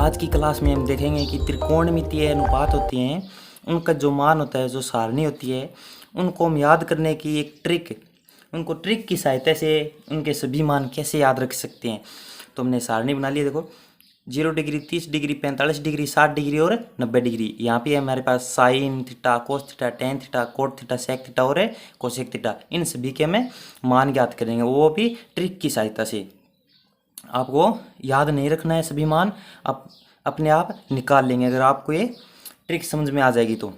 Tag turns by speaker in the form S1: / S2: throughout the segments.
S1: आज की क्लास में हम देखेंगे कि त्रिकोणमितीय अनुपात होते हैं, उनका जो मान होता है, जो सारणी होती है, उनको हम याद करने की एक उनको ट्रिक की सहायता से उनके सभी मान कैसे याद रख सकते हैं। तो हमने सारणी बना ली। देखो 0 डिग्री, 30 डिग्री, 45 डिग्री, 60 डिग्री और 90 डिग्री। यहाँ पे हमारे पास sine theta, cos theta, tan theta, cot theta, sec theta और कोसेक थीटा, इन सभी के हमें मान ज्ञात करेंगे, वो भी ट्रिक की सहायता से। आपको याद नहीं रखना है सभी मान, आप अपने आप निकाल लेंगे अगर आपको ये ट्रिक समझ में आ जाएगी तो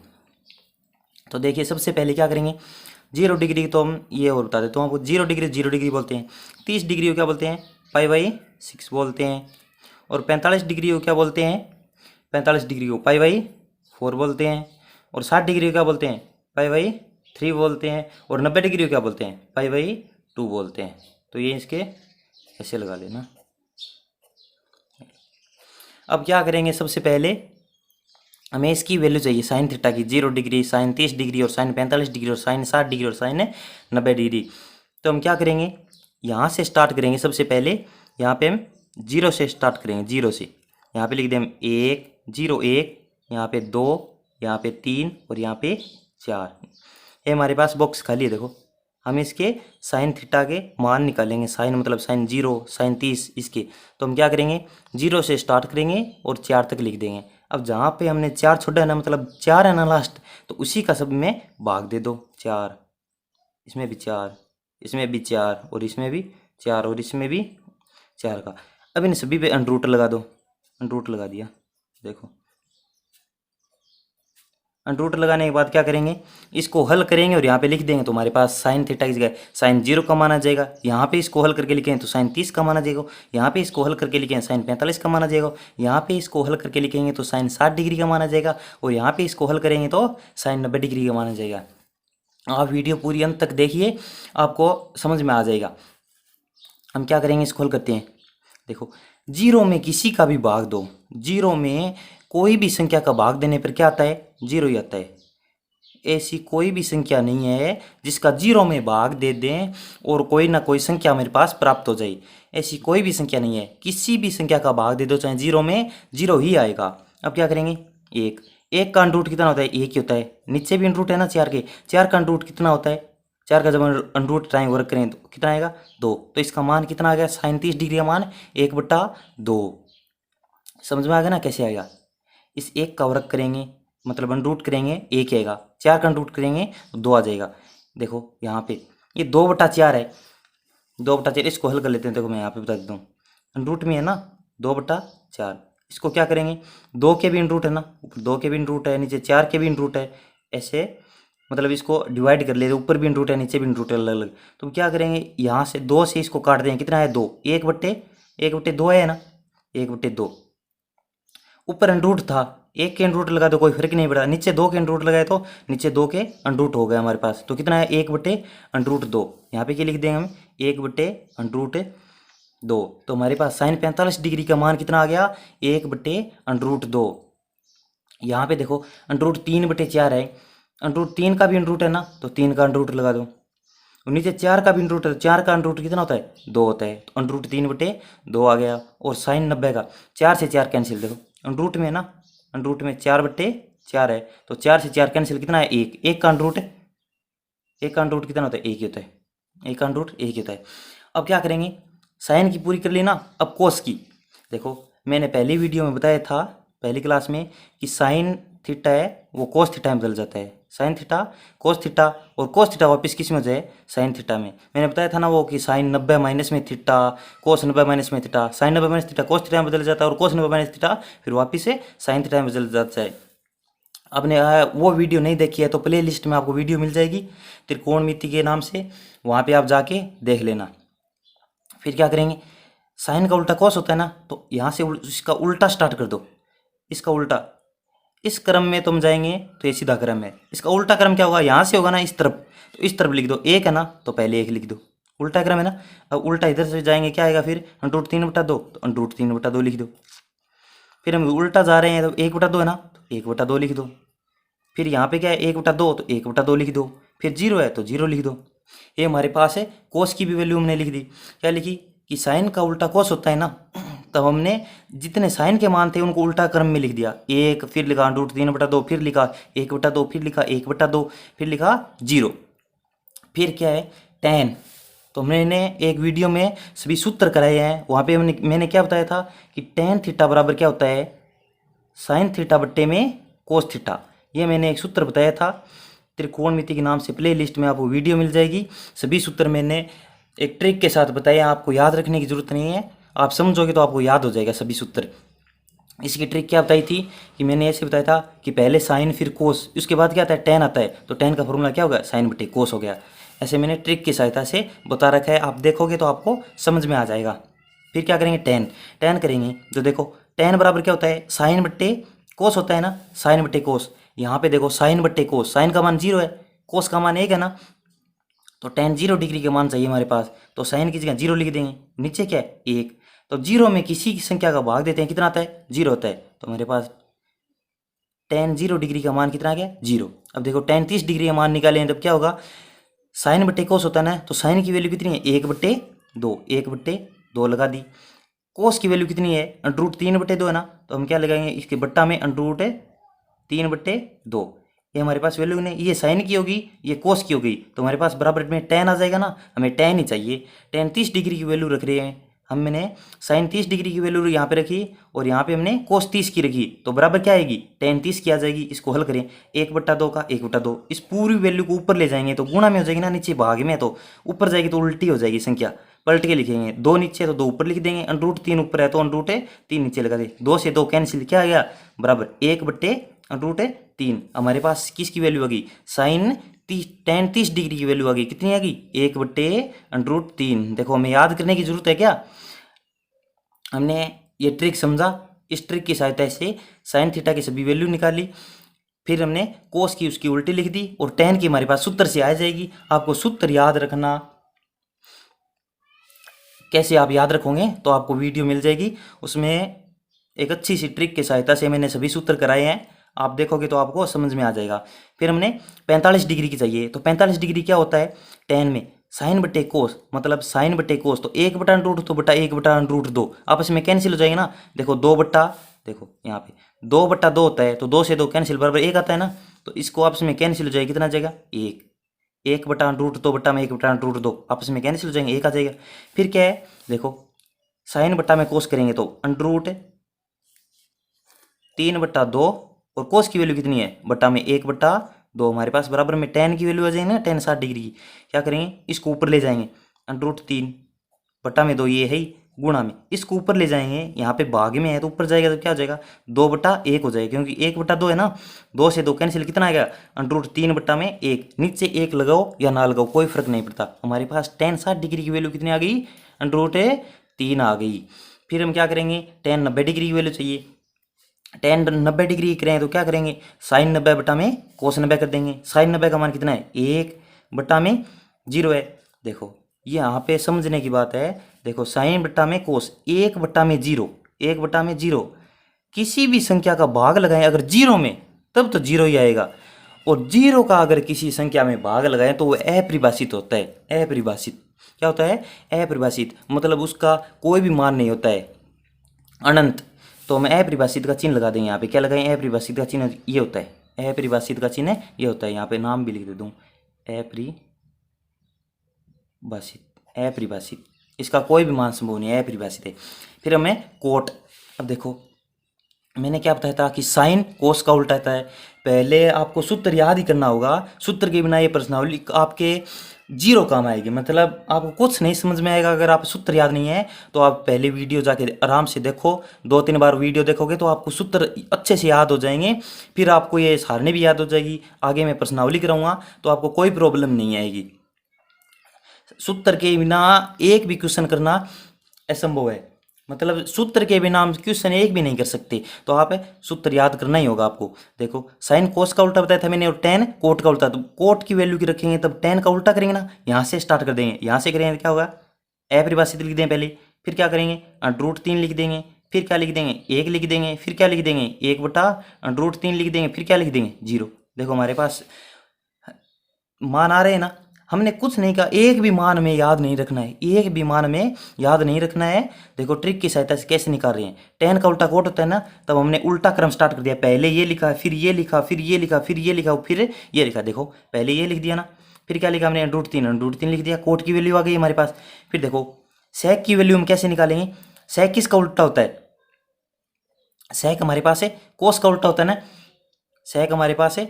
S1: देखिए सबसे पहले क्या करेंगे। 0 डिग्री तो हम ये और बता देते हैं आपको। 0 डिग्री बोलते हैं। 30 डिग्री को क्या बोलते हैं? π/6 बोलते हैं। और 45 डिग्री को क्या बोलते हैं? 45 डिग्री को π/4 बोलते हैं। और 60 डिग्री को क्या बोलते हैं? π/3 बोलते हैं। और 90 डिग्री को क्या बोलते हैं? π/2 बोलते हैं। तो ये इसके ऐसे लगा लेना। अब क्या करेंगे, सबसे पहले हमें इसकी वैल्यू चाहिए साइन थीटा की। 0 डिग्री, साइन 30 डिग्री और साइन 45 डिग्री और साइन 60 डिग्री और साइन 90 डिग्री। तो हम क्या करेंगे, यहाँ से स्टार्ट करेंगे। सबसे पहले यहाँ पे हम 0 से स्टार्ट करेंगे। 0 से यहाँ पे लिख दें हम 1, 0, 1, यहाँ पे 2, यहाँ पे 3 और यहाँ पे 4। ये हमारे पास बॉक्स खाली है। देखो हम इसके साइन थीटा के मान निकालेंगे। साइन मतलब साइन 0, साइन 30 इसके। तो हम क्या करेंगे, 0 से स्टार्ट करेंगे और 4 तक लिख देंगे। अब जहाँ पे हमने 4 छोड़ा है ना, मतलब 4 है ना लास्ट, तो उसी का सब में भाग दे दो। 4, इसमें भी 4, इसमें भी 4 और इसमें भी 4 और इसमें भी 4 का। अब इन सभी पे अंडर लगा दो। अंडर लगा दिया। देखो अंडर लगाने के बाद क्या करेंगे, इसको हल करेंगे और यहाँ पे लिख देंगे। तो हमारे पास साइन थीटा की जगह साइन 0 का मान आ जाएगा। यहाँ पे इसको हल करके लिखेंगे तो साइन 30 का मान आ जाएगा। यहाँ पे इसको हल करके लिखेंगे साइन 45 का मान आ जाएगा। यहाँ पे इसको हल करके लिखेंगे तो साइन 60 डिग्री का मान आ जाएगा। और यहाँ पे इसको हल करेंगे तो साइन 90 डिग्री का मान आ जाएगा। आप वीडियो पूरी अंत तक देखिए, आपको समझ में आ जाएगा। हम क्या करेंगे, इसको हल करते हैं। देखो 0 में किसी का भी भाग दो। 0 में कोई भी संख्या का भाग देने पर क्या आता है? 0 ही आता है। ऐसी कोई भी संख्या नहीं है जिसका 0 में भाग दे दें और कोई ना कोई संख्या मेरे पास प्राप्त हो जाए। ऐसी कोई भी संख्या नहीं है। किसी भी संख्या का भाग दे दो चाहे 0 में, 0 ही आएगा। अब क्या करेंगे, एक का अंडर कितना होता है? 1 ही होता है। नीचे भी अंडर है ना 4 के। 4 का अंडर कितना होता है? 4 का जब अंडर ट्राइंग वर्क करें तो कितना आएगा? 2। तो इसका मान कितना आ गया? साइन 30 डिग्री का मान 1/2। समझ में आ गया ना कैसे आएगा? इस 1 का वर्क करेंगे मतलब अंडर करेंगे 1 आएगा। 4 का अंडर करेंगे तो 2 आ जाएगा। देखो यहाँ पे ये 2/4 है। 2/4 इसको हल कर लेते हैं। देखो मैं यहाँ पे बता देता हूँ, अंडर में है ना 2/4। इसको क्या करेंगे, 2 के भी अंडर है ना, ऊपर 2 के भी अंडर है, नीचे 4 के भी अंडर है। ऐसे मतलब इसको डिवाइड कर लेते, ऊपर भी अंडर है नीचे भी अंडर है अलग अलग। तो क्या करेंगे, यहाँ से 2 से इसको काट देंगे। कितना है? 2। 1/2 है ना, 1/2। ऊपर अंडर था, 1 के अंडर लगा दो, कोई फर्क नहीं पड़ा। नीचे 2 के अंडर लगाए तो नीचे 2 के अंडर हो गए हमारे पास। तो कितना है? 1/√2। यहाँ पे क्या लिख देंगे हम? 1/√2। तो हमारे पास साइन 45 डिग्री का मान कितना आ गया? 1/√2। यहाँ पे देखो अंडर 3/4 है। अंडर 3 का भी अंडर है ना, तो 3 का अंडर लगा दो। और नीचे 4 का भी अंडर है। 4 का अंडर कितना होता है? 2 होता है। तो अंडर 3/2 आ गया। और साइन 90 का 4 से 4 कैंसिल। देखो अंडर में है ना, अंडर में 4/4 है। तो 4 से 4 कैंसिल, कितना है? 1। 1 का अंडर कितना होता है? 1 ही होता है। 1 का अंडर 1 ही होता है। अब क्या करेंगे, साइन की पूरी कर ली ना, अब कोस की। देखो मैंने पहली वीडियो में बताया था, पहली क्लास में, कि साइन थीटा है वो कोस थीटा में बदल जाता है। साइन थीटा कोस थीटा, और कोस थीटा वापस किस में हो जाए? साइन थीटा में। मैंने बताया था ना वो कि साइन 90 माइनस में थीटा, कोस 90 माइनस में theta. Sine 90 minus theta cos theta में बदल जाता है और कोस 90 माइनस थीटा फिर वापस से साइन थीटा में बदल जाता है। आपने वो वीडियो नहीं देखी है तो प्ले लिस्ट में आपको वीडियो मिल जाएगी त्रिकोणमिति के नाम से, वहाँ पे आप जाके देख लेना। फिर क्या करेंगे, साइन का उल्टा कोस होता है ना, तो यहाँ से इसका उल्टा स्टार्ट कर दो। इसका उल्टा इस क्रम में तुम जाएंगे तो ये सीधा क्रम है। इसका उल्टा क्रम क्या होगा? यहाँ से होगा ना इस तरफ, तो इस तरफ लिख दो। 1 है ना, तो पहले 1 लिख दो। उल्टा क्रम है ना। अब उल्टा इधर से जाएंगे, क्या आएगा फिर? अंडर 3/2, तो अंडर 3/2 लिख दो। फिर हम उल्टा जा रहे हैं तो 1/2 है ना, तो 1/2 लिख दो। फिर यहाँ पे क्या है? 1/2, तो 1/2 लिख दो। फिर 0 है तो 0 लिख दो। ये हमारे पास है। कोस की भी वैल्यू हमने लिख दी। क्या लिखी? कि साइन का उल्टा कोस होता है ना, तब हमने जितने साइन के मान थे उनको उल्टा क्रम में लिख दिया, एक, फिर लिखा √3/2, फिर लिखा 1/2, फिर लिखा 1/2, फिर लिखा 0। फिर क्या है tan। तो मैंने एक वीडियो में सभी सूत्र कराए हैं, वहाँ पे मैंने क्या बताया था कि tan थीटा बराबर क्या होता है, sin थीटा बट्टे में cos थीटा। ये मैंने एक सूत्र बताया था, त्रिकोणमिति के नाम से प्ले लिस्ट में आपको वीडियो मिल जाएगी। सभी सूत्र मैंने एक ट्रिक के साथ बताया, आपको याद रखने की जरूरत नहीं है, आप समझोगे तो आपको याद हो जाएगा सभी सूत्र। इसकी ट्रिक क्या बताई थी कि मैंने ऐसे बताया था कि पहले साइन फिर कोस, उसके बाद क्या आता है tan आता है, तो tan का फॉर्मूला क्या होगा, साइन बटे कोस हो गया। ऐसे मैंने ट्रिक की सहायता से बता रखा है, आप देखोगे तो आपको समझ में आ जाएगा। फिर क्या करेंगे tan करेंगे, तो देखो tan बराबर क्या होता है, साइन बट्टे कोस होता है ना, साइन बट्टे कोस। यहाँ पे देखो साइन बट्टे कोस, साइन का मान 0 है, कोस का मान 1 है ना, तो tan 0 डिग्री का मान चाहिए हमारे पास, तो साइन की जगह 0 लिख देंगे, नीचे क्या है 1। तो 0 में किसी की संख्या का भाग देते हैं, कितना आता है 0 होता है, तो हमारे पास tan 0 डिग्री का मान कितना आ गया 0। अब देखो tan 30 डिग्री का मान निकालें तब क्या होगा, साइन बट्टे कोस होता है ना, तो साइन की वैल्यू कितनी है 1/2, 1/2 लगा दी। कोस की वैल्यू कितनी है √3/2 है ना, तो हम क्या लगाएंगे इसके बट्टा में √3/2। ये हमारे पास वैल्यू नहीं, ये साइन की होगी ये कोस की होगी, तो हमारे पास बराबर में tan आ जाएगा ना, हमें tan ही चाहिए। tan 30 डिग्री की वैल्यू रख रहे हैं हमने, साइन 30 डिग्री की वैल्यू यहाँ पे रखी और यहाँ पे हमने कोस 30 की रखी, तो बराबर क्या आएगी tan 30 की आ जाएगी। इसको हल करें, 1/2 का 1/2, इस पूरी वैल्यू को ऊपर ले जाएंगे तो गुणा में हो जाएगी ना, नीचे भाग में है तो ऊपर जाएगी तो उल्टी हो जाएगी संख्या, पलट के लिखेंगे, 2 नीचे तो 2 ऊपर लिख देंगे, √3 ऊपर है तो √3 नीचे लगा दे, 2 से 2 कैंसिल, क्या आ गया बराबर 1/√3। हमारे पास किसकी वैल्यू आ गई, साइन tan 30 डिग्री की वैल्यू आ गई, कितनी आ गई 1/√3। देखो हमें याद करने की जरूरत है क्या, हमने ये ट्रिक समझा, इस ट्रिक की सहायता से साइन थीटा की सभी वैल्यू निकाली, फिर हमने कोस की उसकी उल्टी लिख दी और tan की हमारे पास सूत्र से आ जाएगी। आपको सूत्र याद रखना, कैसे आप याद रखोगे तो आपको वीडियो मिल जाएगी, उसमें एक अच्छी सी ट्रिक की सहायता से मैंने सभी सूत्र कराए हैं, आप देखोगे तो आपको समझ में आ जाएगा। फिर हमने 45 डिग्री की चाहिए, तो 45 डिग्री क्या होता है tan में साइन बटे कोस, मतलब साइन बटे कोस, तो 1/√2 तो बटा 1/√2 आपस में कैंसिल हो जाएगा ना। देखो 2 बट्टा, देखो यहाँ पे 2/2 होता है, तो 2 से 2 कैंसिल बराबर 1 आता है ना, तो इसको आपस में कैंसिल हो जाएगा, कितना आ जाएगा 1, 1/√2 बट्टा में 1/√2 आपस में कैंसिल हो जाएंगे, 1 आ जाएगा। फिर क्या है देखो साइन बट्टा में कोस करेंगे तो √3/2 और कोस की वैल्यू कितनी है बट्टा में 1/2, हमारे पास बराबर में tan की वैल्यू आ जाएगी ना, tan 60 डिग्री की, क्या करेंगे इसको ऊपर ले जाएंगे, √3/2 ये है ही, गुणा में इसको ऊपर ले जाएंगे, यहाँ पे भाग में है तो ऊपर जाएगा तो क्या हो जाएगा 2/1 हो जाएगा, क्योंकि 1/2 है ना, 2 से 2 कैंसिल, कितना आएगा √3/1, नीचे 1 लगाओ या ना लगाओ कोई फर्क नहीं पड़ता। हमारे पास tan 60 डिग्री की वैल्यू कितनी आ गई √3 आ गई। फिर हम क्या करेंगे tan 90 डिग्री की वैल्यू चाहिए, tan 90 डिग्री करें तो क्या करेंगे साइन 90 बटा में कोस 90 कर देंगे, साइन 90 का मान कितना है 1/0 है। देखो ये यहाँ पे समझने की बात है, देखो साइन बट्टा में कोस 1/0, 1/0 किसी भी संख्या का भाग लगाएं अगर 0 में तब तो 0 ही आएगा, और 0 का अगर किसी संख्या में भाग लगाएं तो वो अपरिभाषित होता है। अपरिभाषित क्या होता है, अपरिभाषित मतलब उसका कोई भी मान नहीं होता है, अनंत। तो हम अपरिभाषित का चिन्ह लगा देंगे, यहाँ पे क्या लगाएं अपरिभाषित का चिन्ह ये होता है, अपरिभाषित का चिन्ह ये होता है, यहाँ पे नाम भी लिख दे दूँ अपरिभाषित, इसका कोई भी मान संभव नहीं है, अपरिभाषित है। फिर हमें कोट, अब देखो मैंने क्या बताया था कि साइन कोस का उल्टा आता है, पहले आपको सूत्र याद ही करना होगा, सूत्र के बिना ये प्रश्नावली आपके 0 काम आएगी, मतलब आपको कुछ नहीं समझ में आएगा अगर आप सूत्र याद नहीं है। तो आप पहले वीडियो जाके आराम से देखो, 2-3 बार वीडियो देखोगे तो आपको सूत्र अच्छे से याद हो जाएंगे, फिर आपको ये सारणी भी याद हो जाएगी, आगे मैं प्रश्नावली कराऊंगा तो आपको कोई प्रॉब्लम नहीं आएगी। सूत्र के बिना एक भी क्वेश्चन करना असंभव है, मतलब सूत्र के बिना हम क्वेश्चन एक भी नहीं कर सकते, तो आप सूत्र याद करना ही होगा आपको। देखो साइन कोस का उल्टा बताया था मैंने, और tan कोट का उल्टा, तो कोट की वैल्यू की रखेंगे तब tan का उल्टा करेंगे ना, यहाँ से स्टार्ट कर देंगे, यहाँ से करेंगे क्या होगा अपरिभाषित लिख दें पहले, फिर क्या करेंगे √3 लिख देंगे, फिर क्या लिख देंगे 1 लिख देंगे, फिर क्या लिख देंगे 1/√3 लिख देंगे, फिर क्या लिख देंगे 0। देखो हमारे पास मान आ रहे हैं ना, हमने कुछ नहीं कहा, एक भी मान में याद नहीं रखना है, एक भी मान में याद नहीं रखना है। देखो ट्रिक की सहायता से कैसे निकाल रहे हैं। टेन का उल्टा कोट होता है ना, तब हमने उल्टा क्रम स्टार्ट कर दिया। पहले ये लिखा, फिर ये लिखा, फिर ये लिखा, फिर ये लिखा, फिर ये लिखा। देखो पहले ये लिख दिया ना, फिर क्या लिखा हमने, √3 लिख दिया। कोट की वैल्यू आ गई हमारे पास। फिर देखो सेक की वैल्यू हम कैसे निकालेंगे। सेक किसका उल्टा होता है, सेक हमारे पास है कोस का उल्टा होता है ना। सेक हमारे पास है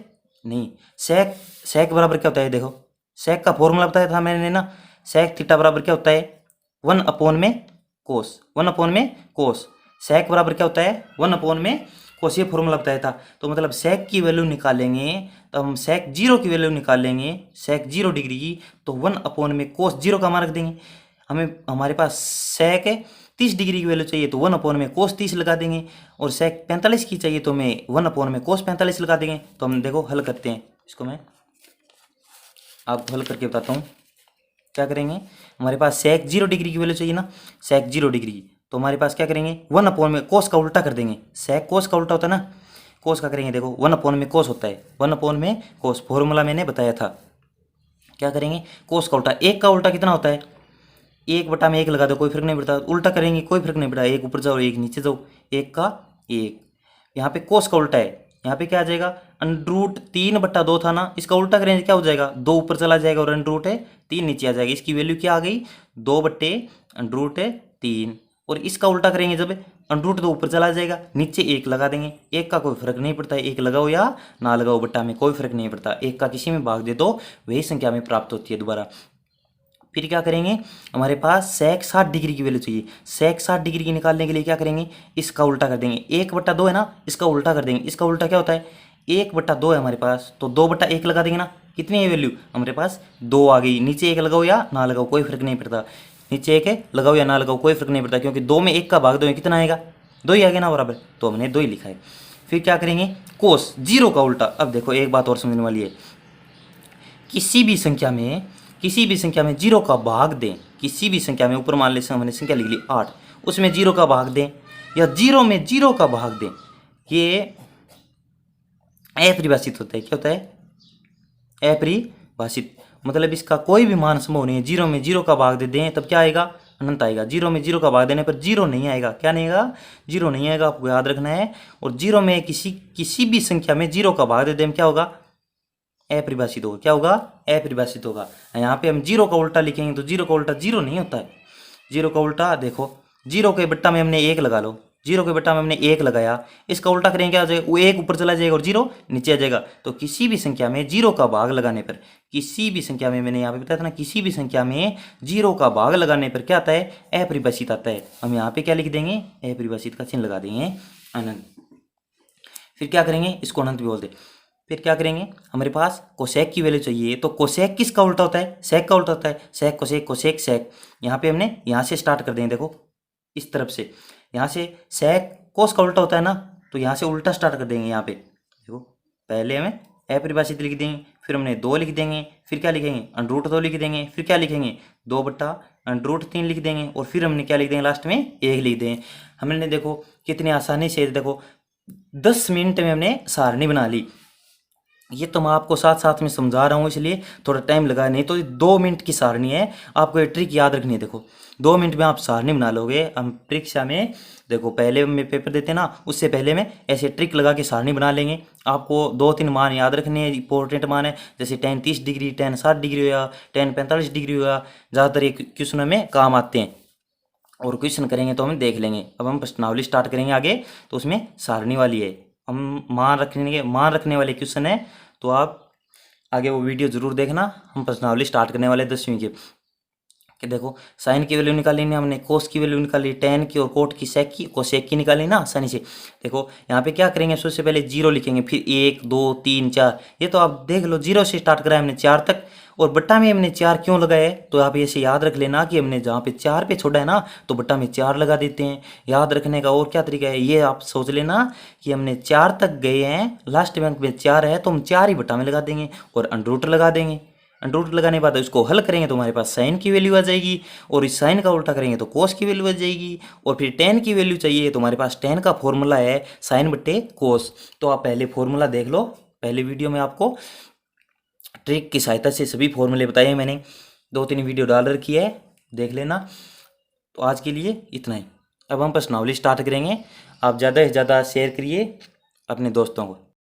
S1: नहीं, सेक सेक बराबर क्या होता है, देखो सेक का फॉर्मूला बताया था मैंने ना। सेक थीटा बराबर क्या होता है, 1/कोस, 1/कोस। सेक बराबर क्या होता है, 1/कोस, ये फॉर्मूला बताया था। तो मतलब सेक की वैल्यू निकालेंगे, तो हम सेक 0 की वैल्यू निकालेंगे, सेक 0 डिग्री की, तो 1/कोस 0 का मान रख देंगे। हमें हमारे पास सेक 30 डिग्री की वैल्यू चाहिए तो 1/कोस 30 लगा देंगे, और सेक 45 की चाहिए तो मैं 1/कोस 45 लगा देंगे। तो हम देखो हल करते हैं इसको, मैं आपको हल करके बताता हूँ। क्या करेंगे, हमारे पास सेक 0 डिग्री की वैल्यू चाहिए ना, सेक 0 डिग्री की, तो हमारे पास क्या करेंगे, 1/कोस का उल्टा कर देंगे। सेक कोस का उल्टा होता है ना, कोस का करेंगे। देखो 1/कोस होता है, 1/कोस फॉर्मूला मैंने बताया था। क्या करेंगे, कोस का उल्टा, एक का उल्टा कितना होता है, 1/1 लगा दो, कोई फर्क नहीं पड़ता। उल्टा करेंगे कोई फर्क नहीं पड़ता, एक ऊपर जाओ एक नीचे जाओ, एक का एक। यहाँ पे कोस का उल्टा है, यहाँ पे क्या आ जाएगा, √3/2 था ना, इसका उल्टा करेंगे क्या हो जाएगा, 2 ऊपर चला जाएगा और √3 नीचे आ जाएगा। इसकी वैल्यू क्या आ गई, 2/√3। और इसका उल्टा करेंगे जब, √2 ऊपर चला जाएगा, नीचे 1 लगा देंगे। एक का कोई फर्क नहीं पड़ता, एक लगाओ या ना लगाओ बट्टा में कोई फर्क नहीं पड़ता, एक का किसी में भाग दे तो वही संख्या में प्राप्त होती है दोबारा। फिर क्या करेंगे, हमारे पास सेक 60 डिग्री की वैल्यू चाहिए। सेक 60 डिग्री की निकालने के लिए क्या करेंगे, इसका उल्टा कर देंगे। 1/2 है ना, इसका उल्टा कर देंगे। इसका उल्टा क्या होता है, 1/2 है हमारे पास, तो 2/1 लगा देंगे ना। कितनी है वैल्यू, हमारे पास 2 आ गई। नीचे 1 लगाओ या ना लगाओ कोई फर्क नहीं पड़ता, नीचे 1 लगाओ या ना लगाओ कोई फर्क नहीं पड़ता, क्योंकि 2 में 1 का भाग 2 कितना आएगा, 2 ही आ गया ना बराबर, तो हमने 2 ही लिखा है। फिर क्या करेंगे, कोस 0 का उल्टा। अब देखो एक बात और समझने वाली है, किसी भी संख्या में 0 का भाग दें, किसी भी संख्या में, ऊपर मान लेते हमने संख्या लिख ली 8, उसमें 0 का भाग दें या 0 में 0 का भाग दें, ये अपरिभाषित होता है। क्या होता है, अपरिभाषित, मतलब इसका कोई भी मान संभव नहीं है। 0 में 0 का भाग दे दें तब क्या आएगा, अनंत आएगा। 0 में 0 का भाग देने पर 0 नहीं आएगा। क्या नहीं आएगा, 0 नहीं आएगा, आपको याद रखना है। और 0 में किसी भी संख्या में 0 का भाग दे दें क्या होगा, अपरिभाषित होगा। क्या होगा, अपरिभाषित होगा। यहाँ पे हम 0 का उल्टा लिखेंगे तो 0 का उल्टा 0 नहीं होता है। 0 का उल्टा देखो, 0 के बट्टा में हमने 1 लगा लो, 0 के बट्टा में हमने 1 लगाया, इसका उल्टा करेंगे क्या हो जाएगा, वो 1 ऊपर चला जाएगा और 0 नीचे आ जाएगा। तो किसी भी संख्या में 0 का भाग लगाने पर, किसी भी संख्या में, मैंने यहाँ पे बताया था ना, किसी भी संख्या में 0 का भाग लगाने पर क्या आता है, अपरिभाषित आता है। हम यहाँ पे क्या लिख देंगे, अपरिभाषित का चिन्ह लगा देंगे, अनंत। फिर क्या करेंगे, इसको अनंत भी बोलते। फिर क्या करेंगे, हमारे पास कोसेक की वैल्यू चाहिए, तो कोसेक किसका उल्टा होता है, सेक का उल्टा होता है। सेक कोसेक कोसेक सेक, यहाँ पे हमने यहाँ से स्टार्ट कर देंगे। देखो इस तरफ से, यहाँ से सेक कोस का उल्टा होता है ना, तो यहाँ से उल्टा स्टार्ट कर देंगे। यहाँ पे देखो पहले हमें अपरिभाषित लिख देंगे, फिर हमने 2 लिख देंगे, फिर क्या लिखेंगे, √2 लिख देंगे, फिर क्या लिखेंगे, 2/√3 लिख देंगे, और फिर हमने क्या लिख देंगे, लास्ट में 1 लिख देंगे। हमने देखो कितनी आसानी से, देखो 10 मिनट में हमने सारणी बना ली। ये तो मैं आपको साथ साथ में समझा रहा हूँ इसलिए थोड़ा टाइम लगा, नहीं तो 2 मिनट की सारणी है। आपको ये ट्रिक याद रखनी है। देखो 2 मिनट में आप सारणी बना लोगे। हम परीक्षा में देखो पहले में पेपर देते ना, उससे पहले में ऐसे ट्रिक लगा के सारणी बना लेंगे। आपको 2-3 मान याद रखने हैं, इंपॉर्टेंट मान है, जैसे tan 30 डिग्री, tan 60 डिग्री हुआ, tan 45 डिग्री हुआ, ज़्यादातर ये क्वेश्चन में काम आते हैं। और क्वेश्चन करेंगे तो हम देख लेंगे। अब हम प्रश्नावली स्टार्ट करेंगे आगे, तो उसमें सारणी वाली है। हम मान रखने वाले क्वेश्चन है, तो आप आगे वो वीडियो जरूर देखना। हम प्रश्नावली स्टार्ट करने वाले 10वीं के। कि देखो साइन की वैल्यू निकाली ना हमने, कोस की वैल्यू निकाली, टेन की और कोट की, सेक की, कोसेक की निकाली ना आसानी से। देखो यहाँ पे क्या करेंगे, सबसे पहले 0 लिखेंगे, फिर 1 2 3 4, ये तो आप देख लो 0 से स्टार्ट करा है हमने 4 तक। और बट्टा में हमने 4 क्यों लगाया है, तो आप ऐसे याद रख लेना कि हमने जहाँ पे 4 पे छोड़ा है ना, तो बट्टा में 4 लगा देते हैं। याद रखने का और क्या तरीका है, ये आप सोच लेना कि हमने 4 तक गए हैं, लास्ट में अंक में 4 है, तो हम 4 ही बट्टा में लगा देंगे और अंडर लगा देंगे। अंडर लगाने के बाद उसको हल करेंगे तो हमारे पास साइन की वैल्यू आ जाएगी, और इस साइन का उल्टा करेंगे तो कोस की वैल्यू आ जाएगी। और फिर टेन की वैल्यू चाहिए, तो हमारे पास टेन का फॉर्मूला है साइन बट्टे कोस। तो आप पहले फॉर्मूला देख लो, पहले वीडियो में आपको ट्रिक की सहायता से सभी फॉर्मूले बताए हैं मैंने, 2-3 वीडियो डाल रखी है, देख लेना। तो आज के लिए इतना ही। अब हम प्रश्नावली स्टार्ट करेंगे। आप ज़्यादा से ज़्यादा शेयर करिए अपने दोस्तों को।